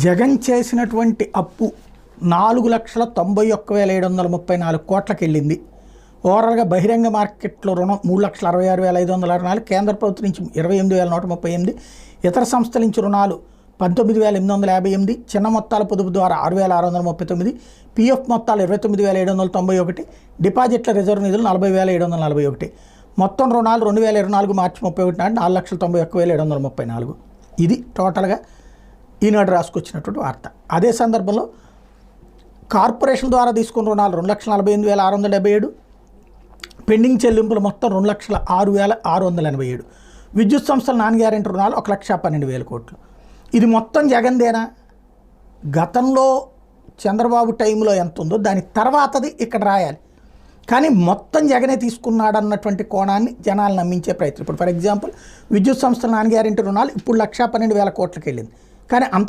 జగన్ చేసినటువంటి అప్పు 4,91,734 కోట్లకి వెళ్ళింది. ఓవరాల్గా బహిరంగ మార్కెట్లో రుణం 3,66,564, కేంద్ర ప్రభుత్వం నుంచి 28,138, ఇతర సంస్థల నుంచి రుణాలు 19,858, చిన్న మొత్తాల పొదుపు ద్వారా 6,639, పిఎఫ్ మొత్తాలు 29,791, డిపాజిట్ల రిజర్వ్ నిధులు 40,741, మొత్తం రుణాలు 2024 మార్చి 31 నాటి 4,91,734. ఇది టోటల్గా ఈనాడు రాసుకొచ్చినటువంటి వార్త. అదే సందర్భంలో కార్పొరేషన్ ద్వారా తీసుకున్న రుణాలు 2,48,677, పెండింగ్ చెల్లింపులు మొత్తం 2,06,687, విద్యుత్ సంస్థల నాన్ గ్యారెంటీ రుణాలు 1,12,000 కోట్లు. ఇది మొత్తం జగన్దేనా? గతంలో చంద్రబాబు టైంలో ఎంత ఉందో దాని తర్వాతది ఇక్కడ రాయాలి, కానీ మొత్తం జగనే తీసుకున్నాడు అన్నటువంటి కోణాన్ని జనాలు నమ్మించే ప్రయత్నం. ఇప్పుడు ఫర్ ఎగ్జాంపుల్ విద్యుత్ సంస్థల నాన్ గ్యారెంటీ రుణాలు ఇప్పుడు 1,12,000 కోట్లకి వెళ్ళింది, కానీ అంత